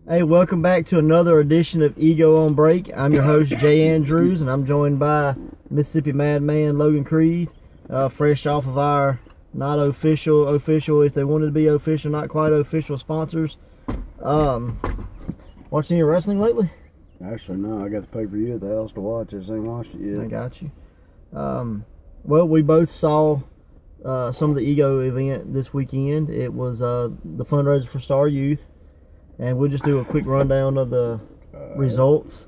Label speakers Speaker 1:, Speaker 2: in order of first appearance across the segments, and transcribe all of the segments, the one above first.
Speaker 1: Hey, welcome back to another edition of Ego on Break. I'm your host, Jay Andrews, and I'm joined by Mississippi Madman Logan Creed, fresh off of our not official, if they wanted to be official, not quite official sponsors. Watching any wrestling lately?
Speaker 2: Actually, no. I got the pay-per-view at the house to watch. I just ain't watched it yet.
Speaker 1: I got you. Well, we both saw some of the Ego event this weekend. It was the Fundraiser for Star Youth. And we'll just do a quick rundown of the results,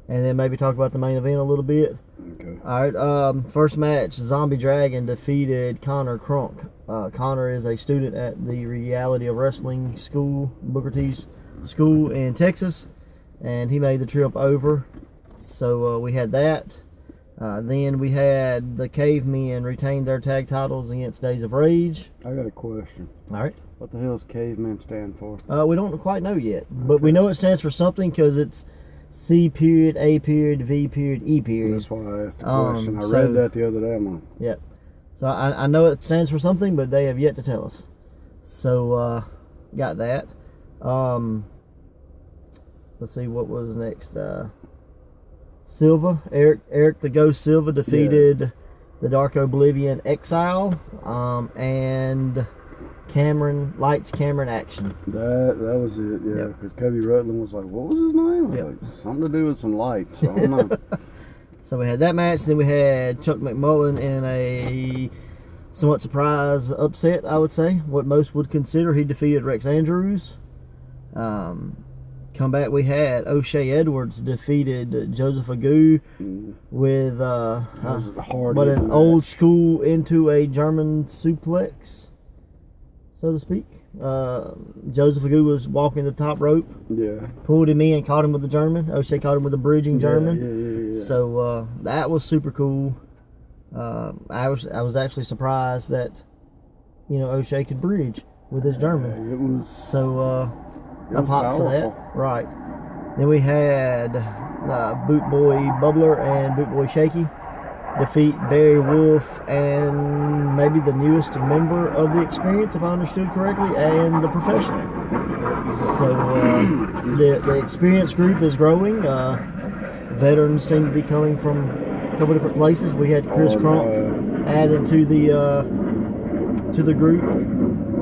Speaker 1: and then maybe talk about the main event a little bit.
Speaker 2: Okay.
Speaker 1: All right. First match, Zombie Dragon defeated Connor Crunk. Connor is a student at the Reality of Wrestling school, Booker T's school in Texas, and he made the trip over. So we had that. Then we had the Cavemen retain their tag titles against Days of Rage.
Speaker 2: I got a question.
Speaker 1: All right.
Speaker 2: What the hell does caveman stand for?
Speaker 1: We don't quite know yet, but we know it stands for something because it's C period, A period, V period, E period.
Speaker 2: That's why I asked the question. I
Speaker 1: so-
Speaker 2: read that the other day. I'm like,
Speaker 1: Yep. So I know it stands for something, but they have yet to tell us. So got that. Let's see what was next. Silva, Eric the Ghost Silva defeated the Dark Oblivion Exile, and Cameron Action.
Speaker 2: that was it, yeah.
Speaker 1: Yep.
Speaker 2: Because Cody Rutland was like, what was his name? I was
Speaker 1: Yep.
Speaker 2: like, something to do with some lights. So I don't know.
Speaker 1: So we had that match. Then we had Chuck McMullen in a somewhat surprise upset, I would say. What most would consider. He defeated Rex Andrews. Comeback we had O'Shea Edwards defeated Joseph Agu with
Speaker 2: That was a hard
Speaker 1: an
Speaker 2: hitting
Speaker 1: old
Speaker 2: match.
Speaker 1: school into a German suplex, so to speak. Joseph Agu was walking the top rope,
Speaker 2: Yeah.
Speaker 1: pulled him in, caught him with the German. O'Shea caught him with a bridging German.
Speaker 2: Yeah.
Speaker 1: So that was super cool. I was actually surprised that O'Shea could bridge with his German.
Speaker 2: It was.
Speaker 1: So
Speaker 2: It
Speaker 1: I
Speaker 2: was
Speaker 1: popped for
Speaker 2: powerful.
Speaker 1: that. Right. Then we had Boot Boy Bubbler and Boot Boy Shaky defeat Barry Wolf and maybe the newest member of the Experience, if I understood correctly, and the Professional. So the Experience group is growing. Veterans seem to be coming from a couple different places. We had Chris Crunk added to the group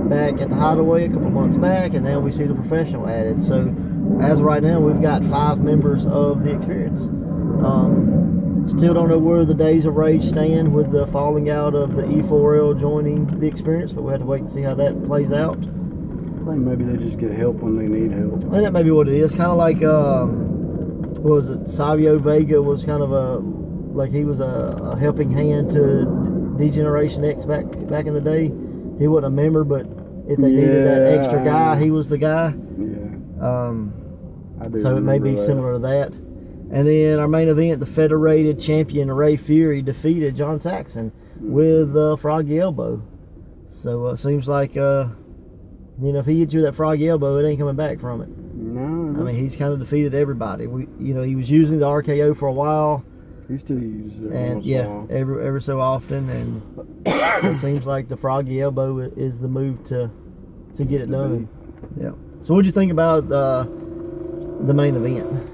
Speaker 1: back at the Hideaway a couple months back, and now we see the Professional added. So as of right now, we've got 5 members of the Experience. Still don't know where the Days of Rage stand with the falling out of the E4L joining the Experience, but we have to wait and see how that plays out.
Speaker 2: I think maybe they just get help when they need help.
Speaker 1: And that may be what it is. Kind of like, what was it? Savio Vega was kind of he was a helping hand to D-Generation X back in the day. He wasn't a member, but if they needed that extra guy, he was the guy.
Speaker 2: Yeah. I do
Speaker 1: So it may be
Speaker 2: remember that.
Speaker 1: similar to that. And then our main event, the Federated Champion Ray Fury defeated John Saxon with Froggy Elbow. So it seems like, if he hits you with that Froggy Elbow, it ain't coming back from it.
Speaker 2: No.
Speaker 1: I mean, he's kind of defeated everybody. He was using the RKO for a while.
Speaker 2: He still uses it.
Speaker 1: And
Speaker 2: once in a while.
Speaker 1: every so often, and it seems like the Froggy Elbow is the move to get it done. Yeah. So what'd you think about the main event?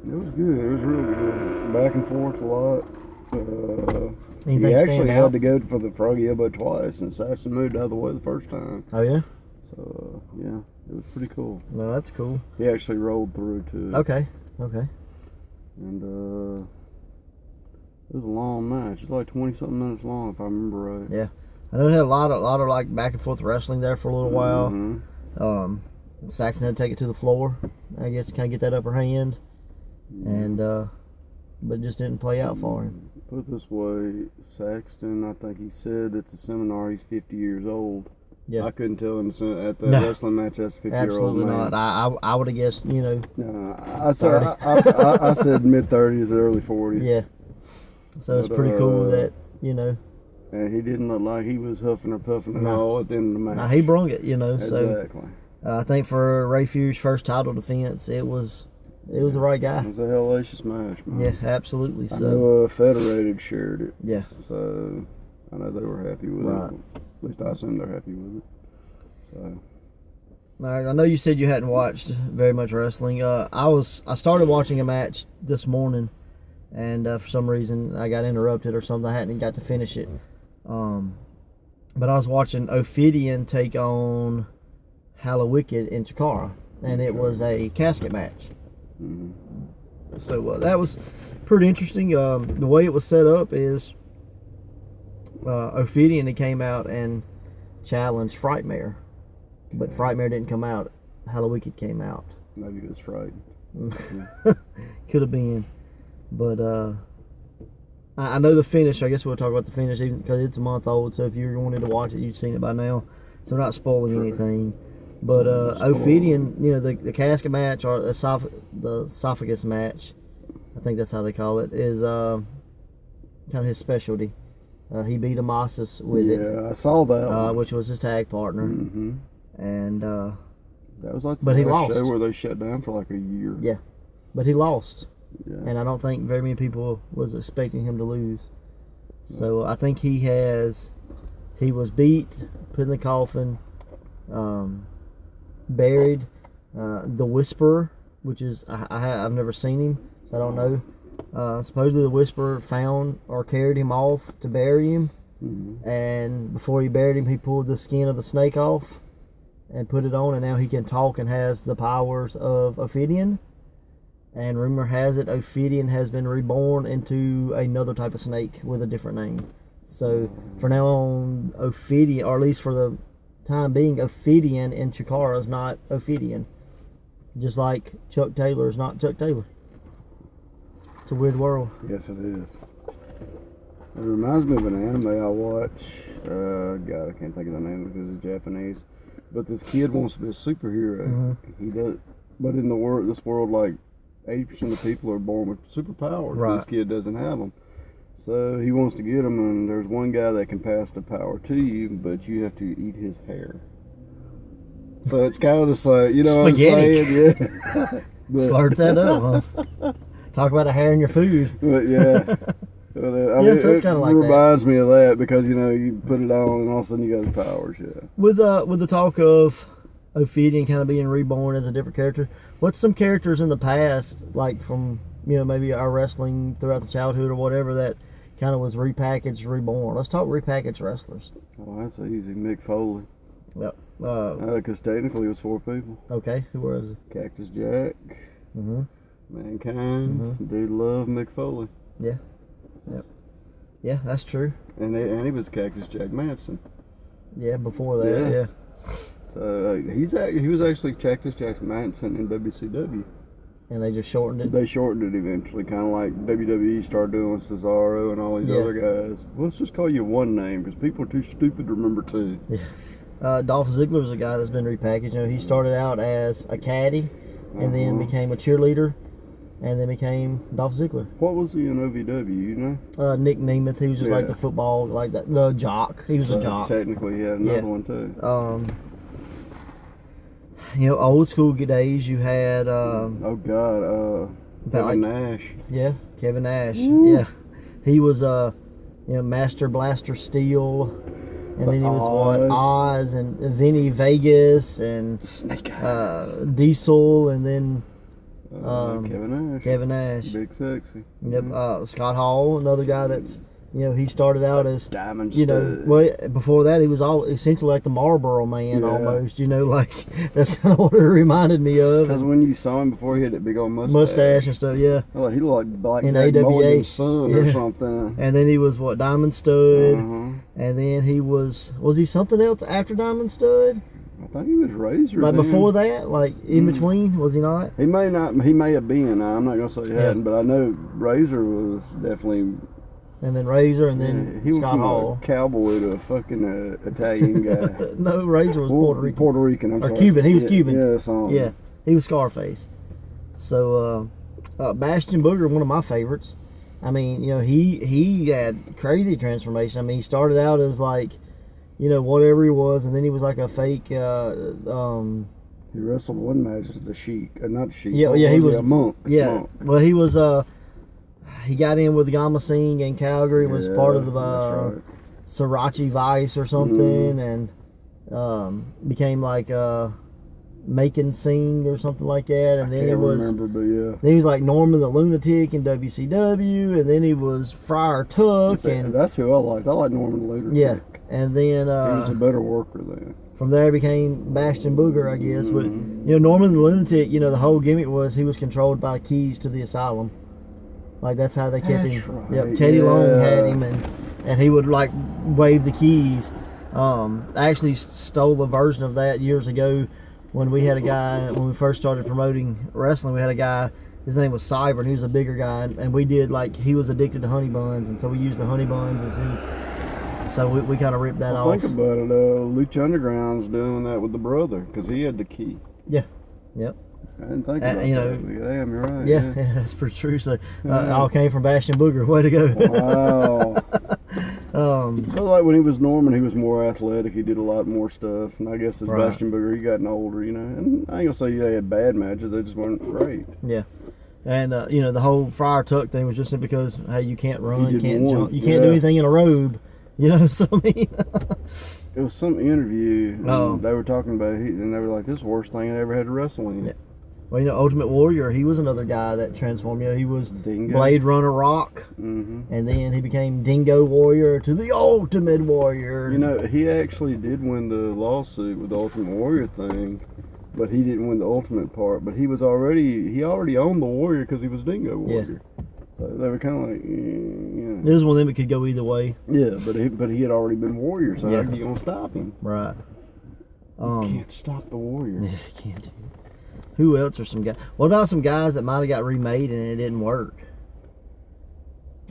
Speaker 2: It was good. It was really good. Back and forth a lot.
Speaker 1: Anything
Speaker 2: He actually
Speaker 1: stand
Speaker 2: had
Speaker 1: out?
Speaker 2: to go for the Froggy Elbow twice, and Saxon moved out of the way the first time.
Speaker 1: Oh yeah.
Speaker 2: So yeah, it was pretty cool.
Speaker 1: No, that's cool.
Speaker 2: He actually rolled through too.
Speaker 1: Okay.
Speaker 2: And it was a long match. It was like 20-something minutes long, if I remember right.
Speaker 1: Yeah. I know it had a lot of like back and forth wrestling there for a little while.
Speaker 2: Mm-hmm.
Speaker 1: Saxon had to take it to the floor, I guess, to kind of get that upper hand, and but it just didn't play out for him.
Speaker 2: Put it this way, Saxton, I think he said at the seminar he's 50 years old.
Speaker 1: Yeah.
Speaker 2: I couldn't tell him at the
Speaker 1: No.
Speaker 2: wrestling match that's a 50-year-old
Speaker 1: Absolutely
Speaker 2: man.
Speaker 1: not. I would have guessed,
Speaker 2: No, I said mid-30s, early 40s.
Speaker 1: Yeah. So it's
Speaker 2: But,
Speaker 1: pretty cool that
Speaker 2: And he didn't look like he was huffing or puffing at
Speaker 1: No.
Speaker 2: all at the end of the match.
Speaker 1: Now he brung it, So
Speaker 2: Exactly.
Speaker 1: I think for Ray Fury's first title defense, it was the right guy.
Speaker 2: It was a hellacious match, man.
Speaker 1: Yeah, absolutely.
Speaker 2: I
Speaker 1: So
Speaker 2: know Federated shared it.
Speaker 1: Yeah.
Speaker 2: So I know they were happy with
Speaker 1: Right.
Speaker 2: it. At least I assume they're happy with it. So
Speaker 1: All right, I know you said you hadn't watched very much wrestling. I started watching a match this morning, and for some reason I got interrupted or something. I hadn't got to finish it. But I was watching Ophidian take on Hallowicked in Chikara, and it was a casket match.
Speaker 2: Mm-hmm.
Speaker 1: So that was pretty interesting. The way it was set up is Ophidian came out and challenged Frightmare, but Frightmare didn't come out. Hallowicked came out.
Speaker 2: Maybe it was frightened.
Speaker 1: Could have been, but I know the finish. I guess we'll talk about the finish, even because it's a month old. So if you wanted to watch it, you've seen it by now. So we're not spoiling anything. But Ophidian, the casket match or the esophagus match, I think that's how they call it, is kind of his specialty. He beat Amasis with it.
Speaker 2: Yeah, I saw that
Speaker 1: which was his tag partner.
Speaker 2: Mm-hmm.
Speaker 1: And
Speaker 2: that was like
Speaker 1: but he
Speaker 2: last
Speaker 1: lost.
Speaker 2: show where they shut down for like a year.
Speaker 1: Yeah, but he lost.
Speaker 2: Yeah.
Speaker 1: And I don't think very many people was expecting him to lose. So I think he was beat, put in the coffin, buried. The Whisperer, which is I've never seen him, so I don't know. Supposedly the Whisperer found or carried him off to bury him, and before he buried him, he pulled the skin of the snake off and put it on, and now he can talk and has the powers of Ophidian. And rumor has it Ophidian has been reborn into another type of snake with a different name. So for now on, Ophidian, or at least for the time being, Ophidian in Chikara is not Ophidian. Just like Chuck Taylor is not Chuck Taylor. It's a weird world.
Speaker 2: Yes, it is. It reminds me of an anime I watch. God, I can't think of the name because it's Japanese. But this kid wants to be a superhero.
Speaker 1: Mm-hmm.
Speaker 2: He does, but in this world, like 80% of people are born with superpowers.
Speaker 1: Right.
Speaker 2: This kid doesn't have them. So he wants to get them, and there's one guy that can pass the power to you, but you have to eat his hair. So it's kind of the same, you know
Speaker 1: Spaghetti.
Speaker 2: what I'm saying? Yeah.
Speaker 1: Slurp that up, huh? Talk about a hair in your food.
Speaker 2: But yeah. But, I mean,
Speaker 1: so it's kind of like
Speaker 2: it
Speaker 1: that.
Speaker 2: reminds me of that because, you put it on and all of a sudden you got the powers, yeah.
Speaker 1: With the talk of Ophidian kind of being reborn as a different character, what's some characters in the past, like from, maybe our wrestling throughout the childhood or whatever, that kind of was repackaged, reborn? Let's talk repackaged wrestlers.
Speaker 2: Oh, that's easy. Mick Foley.
Speaker 1: Yep.
Speaker 2: Because technically it was 4 people.
Speaker 1: Okay, who was it?
Speaker 2: Cactus Jack, Mankind, Dude Love, Mick Foley.
Speaker 1: Yeah. Yep. Yeah, that's true.
Speaker 2: And he was Cactus Jack Manson.
Speaker 1: Yeah, before that, yeah.
Speaker 2: So he was actually Cactus Jack Manson in WCW.
Speaker 1: And they just shortened it?
Speaker 2: They shortened it eventually, kind of like WWE started doing with Cesaro and all these other guys. Well, let's just call you one name because people are too stupid to remember 2.
Speaker 1: Yeah. Dolph Ziggler's a guy that's been repackaged. He started out as a caddy and then became a cheerleader and then became Dolph Ziggler.
Speaker 2: What was he in OVW, you know?
Speaker 1: Nick Nemeth. He was just like the football, like the jock. He was a jock.
Speaker 2: Technically, he had another one too.
Speaker 1: Old school days, you had...
Speaker 2: Kevin Nash.
Speaker 1: Yeah, Kevin Nash. Woo. Yeah. He was, Master Blaster Steel. And then he was Oz and Vinny Vegas and
Speaker 2: Snake Eyes.
Speaker 1: Diesel and then
Speaker 2: Kevin Nash.
Speaker 1: Big
Speaker 2: Sexy.
Speaker 1: Yep. Scott Hall, another guy that's he started out as
Speaker 2: Diamond Stud.
Speaker 1: Well, before that he was essentially like the Marlboro Man almost. Like that's kind of what it reminded me of.
Speaker 2: Because when you saw him before, he had that big old mustache
Speaker 1: and stuff. Yeah.
Speaker 2: Oh, he looked like Black
Speaker 1: in
Speaker 2: Jack
Speaker 1: AWA
Speaker 2: Mulligan's son or something.
Speaker 1: And then he was Diamond Stud. And then he was he something else after Diamond Stud?
Speaker 2: I think he was Razor.
Speaker 1: Like before that, like in between, was he not?
Speaker 2: He may not. He may have been. I'm not gonna say he hadn't, but I know Razor was definitely.
Speaker 1: And then Razor, and then
Speaker 2: he
Speaker 1: Scott
Speaker 2: was
Speaker 1: Hall.
Speaker 2: A cowboy to a fucking Italian guy.
Speaker 1: No, Razor was Puerto Rican.
Speaker 2: Puerto Rican, I'm sorry.
Speaker 1: Cuban. He was Cuban.
Speaker 2: Yeah,
Speaker 1: he was Scarface. So Bastion Booger, one of my favorites. I mean, he had crazy transformation. I mean, he started out as like, whatever he was, and then he was like a fake. He
Speaker 2: wrestled one match as the Sheik, not Sheik.
Speaker 1: Yeah, he was
Speaker 2: a monk.
Speaker 1: Yeah,
Speaker 2: monk.
Speaker 1: Well, he was. He got in with Gama Singh and Calgary, and was part of the Sriracha Vice or something, and became like Make and Sing or something like that, and then
Speaker 2: Can't
Speaker 1: he was
Speaker 2: remember, but yeah.
Speaker 1: then he was like Norman the Lunatic in WCW, and then he was Friar Tuck, and
Speaker 2: That's who I liked. I like Norman Lunatic.
Speaker 1: yeah, and then
Speaker 2: he was a better worker then.
Speaker 1: from there, he became Bastion Booger, I guess. But
Speaker 2: Mm-hmm.
Speaker 1: you know, Norman the Lunatic, you know, the whole gimmick was he was controlled by keys to the asylum. Like that's how they kept him.
Speaker 2: Right.
Speaker 1: Yep, Teddy Long had him, and he would like wave the keys. I actually stole a version of that years ago when we had a guy, when we first started promoting wrestling, we had a guy, his name was Cyber, and he was a bigger guy, and we did like, he was addicted to honey buns, and so we used the honey buns as his, so we kind of ripped that off.
Speaker 2: Think about it, Lucha Underground's doing that with the brother, because he had the key.
Speaker 1: Yeah, yep.
Speaker 2: I didn't think about
Speaker 1: you
Speaker 2: that.
Speaker 1: know,
Speaker 2: Damn, you're right.
Speaker 1: Yeah, that's pretty true. So, it all came from Bastion Booger. Way to go.
Speaker 2: Wow. So like when he was Norman, he was more athletic. He did a lot more stuff. And I guess as
Speaker 1: Right.
Speaker 2: Bastion Booger, he gotten older, you know. And I ain't gonna say they had bad matches. They just weren't great.
Speaker 1: Yeah. And, you know, the whole Friar Tuck thing was just because, hey, you can't run, you can't jump, you can't do anything in a robe. You know, so I mean.
Speaker 2: It was some interview.
Speaker 1: Oh.
Speaker 2: They were talking about it, and they were like, this is the worst thing I ever had to wrestle in.
Speaker 1: Yeah. Well, you know, Ultimate Warrior, he was another guy that transformed. You know, he was
Speaker 2: Dingo.
Speaker 1: Blade Runner Rock,
Speaker 2: Mm-hmm.
Speaker 1: and then he became Dingo Warrior to the Ultimate Warrior.
Speaker 2: You know, he actually did win the lawsuit with the Ultimate Warrior thing, but he didn't win the Ultimate part. But he already owned the Warrior because he was Dingo Warrior. Yeah. So they were kind of like,
Speaker 1: It was one of them that could go either way.
Speaker 2: Yeah, but he had already been Warrior, so how are you gonna stop him?
Speaker 1: Right.
Speaker 2: You can't stop the Warrior.
Speaker 1: Yeah, you can't. Who else are some guys? What about some guys that might have got remade and it didn't work?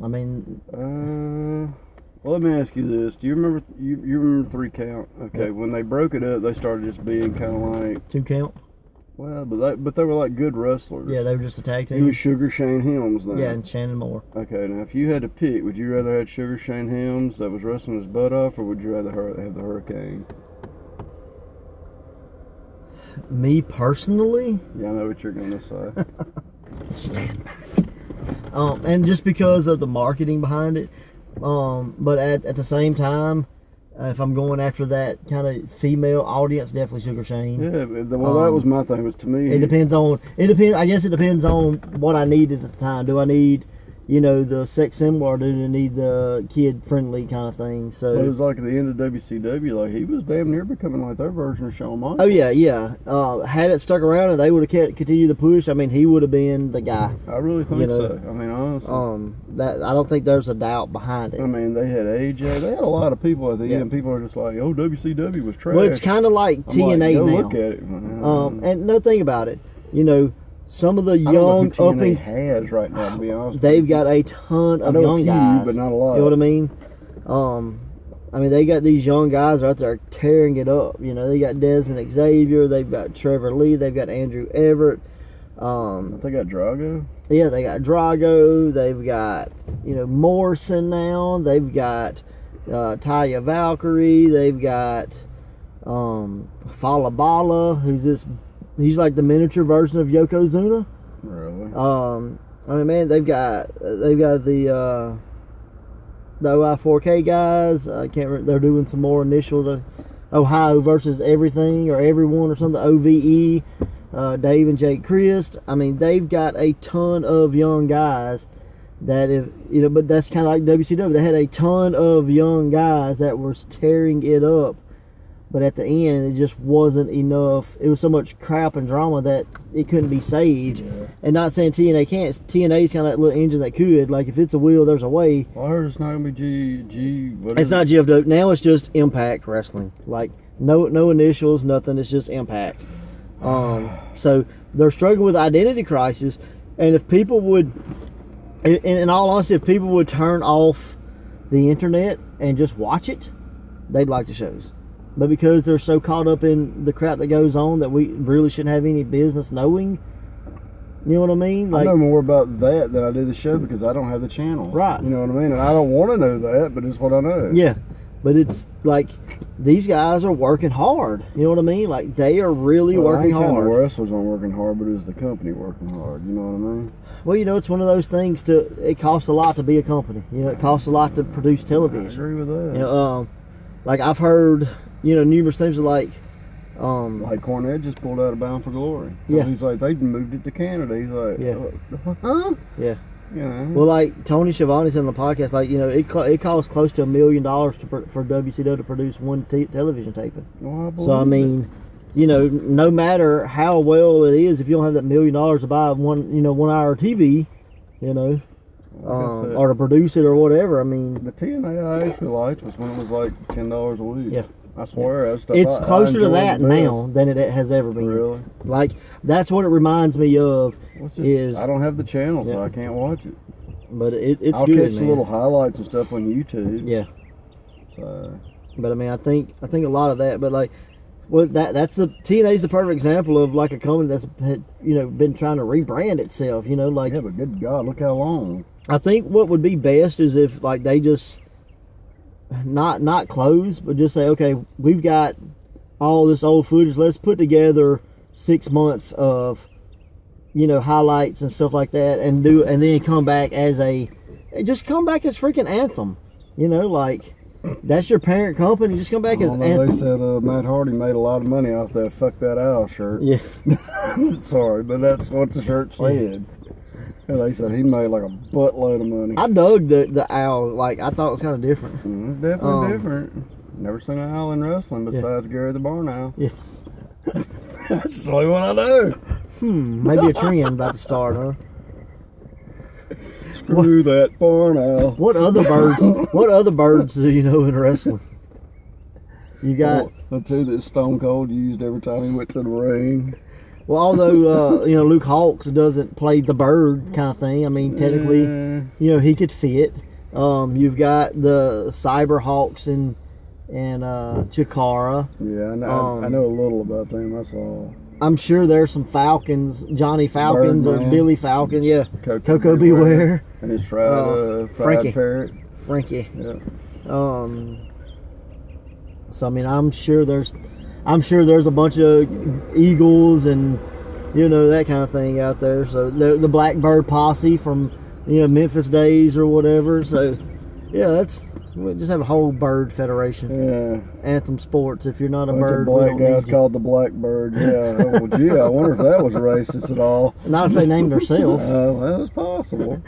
Speaker 1: I mean,
Speaker 2: well, let me ask you this: do you remember you remember 3 Count? Okay,
Speaker 1: Yep.
Speaker 2: When they broke it up, they started just being kind of like
Speaker 1: 2 Count.
Speaker 2: Well, but they were like good wrestlers.
Speaker 1: Yeah, they were just a tag team.
Speaker 2: He was Sugar Shane Helms then.
Speaker 1: Yeah, and Shannon Moore.
Speaker 2: Okay, now if you had to pick, would you rather have Sugar Shane Helms that was wrestling his butt off, or would you rather have the Hurricane?
Speaker 1: Me personally?
Speaker 2: Yeah, I know what you're gonna say.
Speaker 1: Stand back. And just because of the marketing behind it, but at the same time, if I'm going after that kind of female audience, definitely Sugar Shane.
Speaker 2: Yeah, well, that was my thing. Was to me,
Speaker 1: it depends. I guess it depends on what I needed at the time. Do I need, you know, the sex symbol, or do I need the kid friendly kind of thing? So
Speaker 2: it was like at the end of WCW, like he was damn near becoming like their version of Shawn Michaels.
Speaker 1: Oh yeah. Had it stuck around and they would have continued the push, I mean, he would have been the guy.
Speaker 2: I really think so. I mean, honestly,
Speaker 1: that I don't think there's a doubt behind it.
Speaker 2: I mean, they had AJ. They had a lot of people at the end. People are just like, "Oh, WCW was trash."
Speaker 1: Well, it's kind of like TNA
Speaker 2: go
Speaker 1: now.
Speaker 2: Look at it.
Speaker 1: And no thing about it, you know. Some of the young
Speaker 2: up and has right now, to be honest.
Speaker 1: They've got a ton of young guys,
Speaker 2: but not a lot.
Speaker 1: You know what I mean? I mean, they got these young guys out there tearing it up. You know, they got Desmond Xavier, they've got Trevor Lee, they've got Andrew Everett.
Speaker 2: They got Drago.
Speaker 1: Yeah, they got Drago. They've got, you know, Morrison now. They've got Taya Valkyrie. They've got Falabala, who's this. He's like the miniature version of Yokozuna.
Speaker 2: Really?
Speaker 1: I mean, man, they've got the OI4K guys. I can't remember. They're doing some more initials. Ohio versus everything or everyone or something. OVE. Dave and Jake Christ. I mean, they've got a ton of young guys that if you know, but that's kind of like WCW. They had a ton of young guys that were tearing it up. But at the end, it just wasn't enough. It was so much crap and drama that it couldn't be saved. Yeah. And not saying TNA can't. TNA's kind of that little engine that could. Like, if it's a wheel, there's a way.
Speaker 2: Well, I heard it's not going to be G.
Speaker 1: It's not GFW. Now it's just Impact Wrestling. Like, no initials, nothing. It's just Impact. So they're struggling with identity crisis. And if people would, in all honesty, if people would turn off the internet and just watch it, they'd like the shows. But because they're so caught up in the crap that goes on that we really shouldn't have any business knowing, you know what I mean? Like,
Speaker 2: I know more about that than I do the show because I don't have the channel.
Speaker 1: Right.
Speaker 2: You know what I mean? And I don't want to know that, but it's what I know.
Speaker 1: Yeah. But it's like these guys are working hard. You know what I mean? Like, they are really working hard.
Speaker 2: The wrestlers aren't working hard, but it's the company working hard. You know what I mean?
Speaker 1: Well, you know, it's one of those things it costs a lot to be a company. You know, it costs a lot to produce television.
Speaker 2: I agree with that.
Speaker 1: You know, like I've heard, you know, numerous things like,
Speaker 2: Like Cornette just pulled out of Bound for Glory.
Speaker 1: Yeah.
Speaker 2: He's like, they moved it to Canada. He's like,
Speaker 1: Yeah.
Speaker 2: huh?
Speaker 1: Yeah.
Speaker 2: You know.
Speaker 1: Well, like Tony Schiavone's on the podcast, like, you know, it costs close to $1 million for WCW to produce one television taping.
Speaker 2: Well,
Speaker 1: So I mean, you know, no matter how well it is, if you don't have that $1 million to buy 1 hour TV, you know, or to produce it or whatever, I mean,
Speaker 2: the TNA I actually liked was when it was like $10 a week.
Speaker 1: Yeah.
Speaker 2: I swear,
Speaker 1: it's closer to that now than it has ever been.
Speaker 2: Really?
Speaker 1: Like, that's what it reminds me of.
Speaker 2: I don't have the channel, so I can't watch it.
Speaker 1: But it's
Speaker 2: I'll
Speaker 1: good,
Speaker 2: catch the little highlights and stuff on YouTube.
Speaker 1: Yeah.
Speaker 2: So.
Speaker 1: But I mean, I think a lot of that. But like, well, that's the TNA's the perfect example of like a company that's been trying to rebrand itself. You know, like,
Speaker 2: yeah, but good God, look how long.
Speaker 1: I think what would be best is if like they just not close, but just say, okay, we've got all this old footage. Let's put together 6 months of, highlights and stuff like that, and then come back as freaking Anthem. Like, that's your parent company. Just come back as Anthem.
Speaker 2: They said Matt Hardy made a lot of money off that "Fuck That Owl" shirt.
Speaker 1: Yeah.
Speaker 2: Sorry, but that's what the shirt said. And they said he made like a buttload of money.
Speaker 1: I dug the owl. Like, I thought it was kind of different.
Speaker 2: Definitely different. Never seen an owl in wrestling besides Gary the Barn Owl.
Speaker 1: Yeah.
Speaker 2: That's the only one I know.
Speaker 1: Maybe a trend about to start, huh?
Speaker 2: Screw that barn owl.
Speaker 1: What other birds do you know in wrestling? You got
Speaker 2: the two that Stone Cold used every time he went to the ring.
Speaker 1: Well, although Luke Hawks doesn't play the bird kind of thing. I mean, technically, he could fit. You've got the Cyber Hawks and Chikara.
Speaker 2: Yeah, I know a little about them. That's all.
Speaker 1: I'm sure there's some Falcons, Johnny Falcons
Speaker 2: Birdman.
Speaker 1: or Billy Falcon. Yeah,
Speaker 2: Coco
Speaker 1: Beware.
Speaker 2: And his fried
Speaker 1: Frankie.
Speaker 2: parrot.
Speaker 1: Frankie.
Speaker 2: Yeah.
Speaker 1: So I mean, I'm sure there's a bunch of Eagles and that kind of thing out there. So the Blackbird Posse from Memphis days or whatever. So yeah, we just have a whole bird federation.
Speaker 2: Yeah.
Speaker 1: Anthem Sports. If you're not a
Speaker 2: Bunch
Speaker 1: bird,
Speaker 2: of black guys called the Blackbird. Yeah. Well, gee, I wonder if that was racist at all.
Speaker 1: Not if they named themselves.
Speaker 2: That was possible.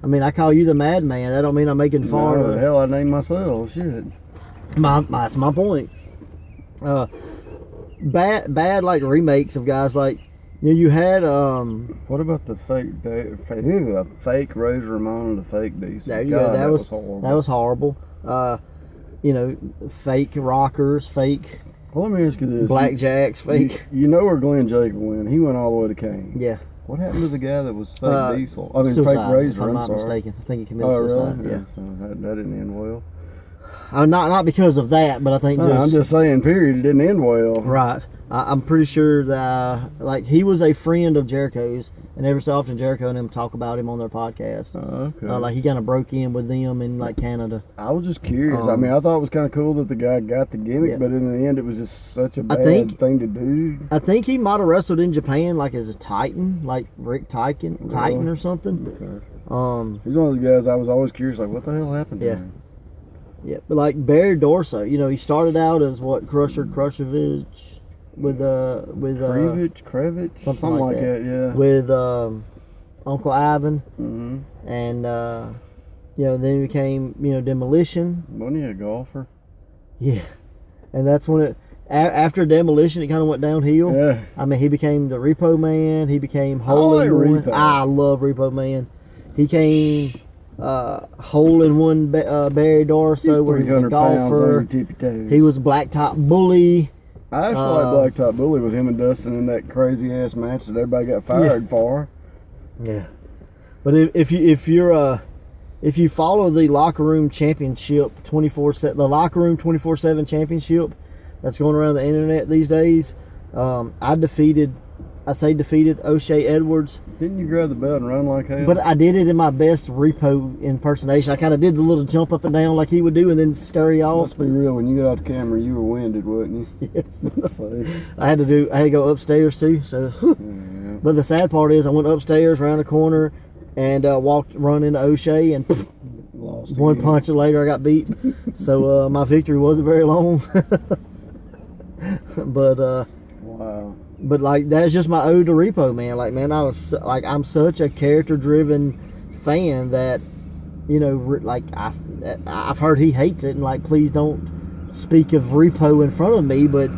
Speaker 1: I mean, I call you the Madman. That don't mean I'm making fun of.
Speaker 2: Hell, I named myself. Shit.
Speaker 1: That's my point. Bad like remakes of guys like you had
Speaker 2: What about the fake Razor Ramon and the fake Diesel?
Speaker 1: There you go. That was horrible. That was horrible. Fake rockers, fake.
Speaker 2: Well, let me ask you this:
Speaker 1: Blackjacks, fake.
Speaker 2: You know where Glenn Jacob went? He went all the way to Kane.
Speaker 1: Yeah.
Speaker 2: What happened to the guy that was fake Diesel? I mean,
Speaker 1: suicide,
Speaker 2: fake Razor.
Speaker 1: If I'm not mistaken. I think he committed suicide.
Speaker 2: Really?
Speaker 1: Yeah.
Speaker 2: So that didn't end well.
Speaker 1: Not because of that, but I think
Speaker 2: I'm just saying. Period. It didn't end well.
Speaker 1: Right. I'm pretty sure that he was a friend of Jericho's, and every so often Jericho and him talk about him on their podcast.
Speaker 2: Okay.
Speaker 1: Like he kind of broke in with them in like Canada.
Speaker 2: I was just curious. I mean, I thought it was kind of cool that the guy got the gimmick, but in the end, it was just such a bad thing to do.
Speaker 1: I think he might have wrestled in Japan like as a Titan, like Rick Titan or something.
Speaker 2: Okay. He's one of the guys I was always curious, like what the hell happened to him?
Speaker 1: Yeah, but like Barry Dorso, he started out as Krushovich with
Speaker 2: Krevich, something like that. Yeah.
Speaker 1: With Uncle Ivan, and then he became Demolition.
Speaker 2: Wasn't he a golfer?
Speaker 1: Yeah, and that's when after Demolition it kind of went downhill.
Speaker 2: Yeah.
Speaker 1: I mean, he became the Repo Man. He became Hole in One. I love Repo Man. He came. Hole in One Barry Dorso, where he was a golfer. He was Blacktop Bully.
Speaker 2: I actually like Blacktop Bully with him and Dustin in that crazy ass match that everybody got fired for.
Speaker 1: Yeah, but if you follow the Locker Room Championship 24/7, the Locker Room 24/7 Championship that's going around the internet these days, I defeated O'Shea Edwards.
Speaker 2: Didn't you grab the belt and run like hell?
Speaker 1: But I did it in my best Repo impersonation. I kind of did the little jump up and down like he would do and then scurry off.
Speaker 2: Let's be real, when you got out the camera, you were winded, wasn't you?
Speaker 1: Yes. I had to go upstairs too. So, But the sad part is I went upstairs around the corner and run into O'Shea and
Speaker 2: lost
Speaker 1: one
Speaker 2: again.
Speaker 1: punch later I got beat. So my victory wasn't very long. but
Speaker 2: Wow.
Speaker 1: But like that's just my ode to Repo Man. Like man, I'm such a character driven fan that like I've heard he hates it and like please don't speak of Repo in front of me, but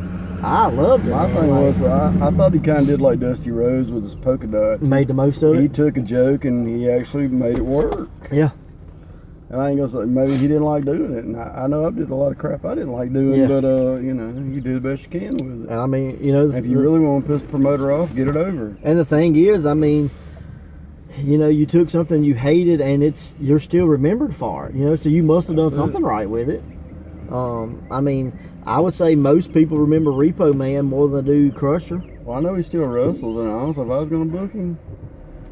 Speaker 1: I loved it.
Speaker 2: My thing was I thought he kind of did like Dusty Rhodes with his polka dots.
Speaker 1: Made the most of it.
Speaker 2: He took a joke and he actually made it work.
Speaker 1: Yeah.
Speaker 2: And I ain't gonna say maybe he didn't like doing it, and I know I did a lot of crap I didn't like doing, but you do the best you can with it.
Speaker 1: And I mean,
Speaker 2: if you really want to piss the promoter off, get it over.
Speaker 1: And the thing is, I mean, you took something you hated, and you're still remembered for it. So you must have done something right with it. I mean, I would say most people remember Repo Man more than they do Crusher.
Speaker 2: Well, I know he still wrestles, and honestly, if I was gonna book him,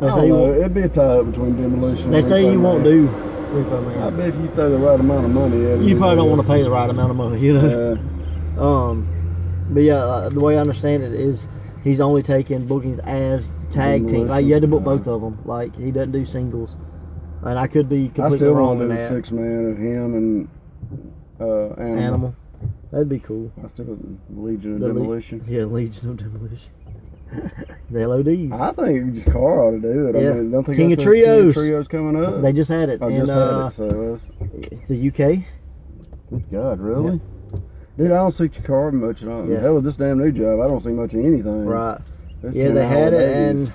Speaker 2: I don't know. It'd be a tie-up between Demolition.
Speaker 1: They say you won't do Repo Man.
Speaker 2: I bet if you throw the right amount of money at it,
Speaker 1: you probably don't want to pay the right amount of money, But yeah, the way I understand it is he's only taking bookings as tag team. Like you had to book both of them. Like he doesn't do singles. And I could be completely wrong in that.
Speaker 2: I still want to do 6-man of him and Animal.
Speaker 1: That'd be cool.
Speaker 2: I still Legion of Demolition.
Speaker 1: Legion of Demolition. The LODs.
Speaker 2: I think Carr ought to do it.
Speaker 1: Yeah.
Speaker 2: I mean, don't think
Speaker 1: King of Trios.
Speaker 2: King of Trios coming up.
Speaker 1: They just had it.
Speaker 2: So
Speaker 1: it's the UK.
Speaker 2: Good God, really? Yeah. Dude, I don't see Carr much at all.
Speaker 1: Yeah.
Speaker 2: Hell, with this damn new job, I don't see much of anything.
Speaker 1: Right. They had it, and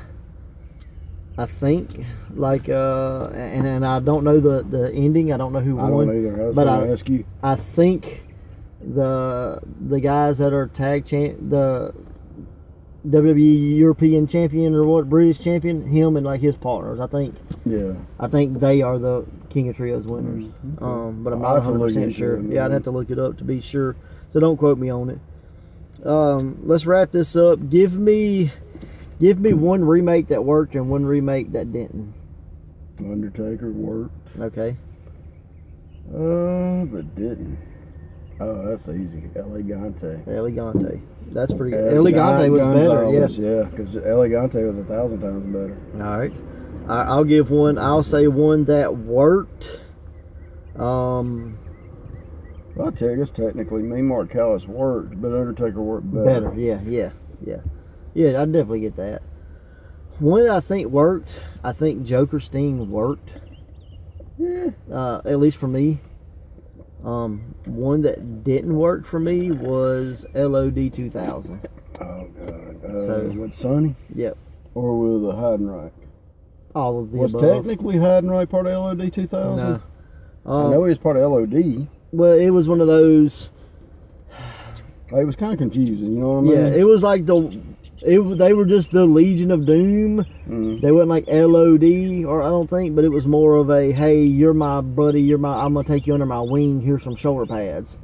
Speaker 1: I think and I don't know the ending. I don't know who won.
Speaker 2: I don't either. I was going to ask you.
Speaker 1: I think the guys that are the WWE European champion or what British champion, him and like his partners. I think they are the King of Trios winners.
Speaker 2: Mm-hmm.
Speaker 1: But I'm not 100% sure. Yeah, I'd have to look it up to be sure. So don't quote me on it. Let's wrap this up. Give me one remake that worked and one remake that didn't.
Speaker 2: Undertaker worked.
Speaker 1: Okay.
Speaker 2: That didn't. Oh, that's easy.
Speaker 1: Elegante. That's pretty good. Elegante was better,
Speaker 2: yeah, because Elegante was 1,000 times better.
Speaker 1: All right. I'll give one. I'll say one that worked.
Speaker 2: Well, I'll tell you, I guess technically, Mark Callis worked, but Undertaker worked better.
Speaker 1: Yeah, I definitely get that. One that I think worked, I think Joker Sting worked.
Speaker 2: Yeah.
Speaker 1: At least for me. One that didn't work for me was LOD 2000.
Speaker 2: Oh God! With Sonny?
Speaker 1: Yep.
Speaker 2: Or with the Heidenreich?
Speaker 1: All of the
Speaker 2: above. Was technically Heidenreich part of LOD 2000?
Speaker 1: No.
Speaker 2: I know he was part of LOD.
Speaker 1: Well, it was one of those.
Speaker 2: It was kind of confusing. You know what I mean?
Speaker 1: Yeah, it was like they were just the Legion of Doom.
Speaker 2: Mm-hmm.
Speaker 1: They weren't like LOD, or I don't think, but it was more of a, hey, you're my buddy, I'm gonna take you under my wing. Here's some shoulder pads.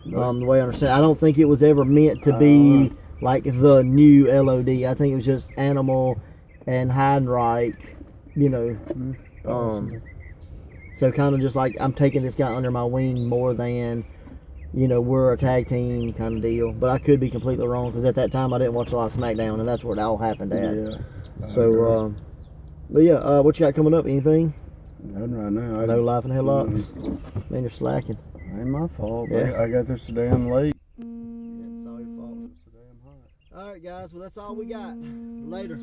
Speaker 1: The way I understand, I don't think it was ever meant to be like the new LOD. I think it was just Animal and Heidenreich. So kind of just like I'm taking this guy under my wing more than. We're a tag team kind of deal. But I could be completely wrong because at that time I didn't watch a lot of SmackDown, and that's where it all happened at.
Speaker 2: Yeah.
Speaker 1: So, but yeah, what you got coming up? Anything?
Speaker 2: Nothing right now.
Speaker 1: No life in headlocks. Man, you're slacking.
Speaker 2: Ain't my fault.
Speaker 1: Yeah.
Speaker 2: I got there so damn late.
Speaker 1: Yeah, it's all your fault.
Speaker 2: It's so damn hot.
Speaker 1: All right, guys. Well, that's all we got. Later.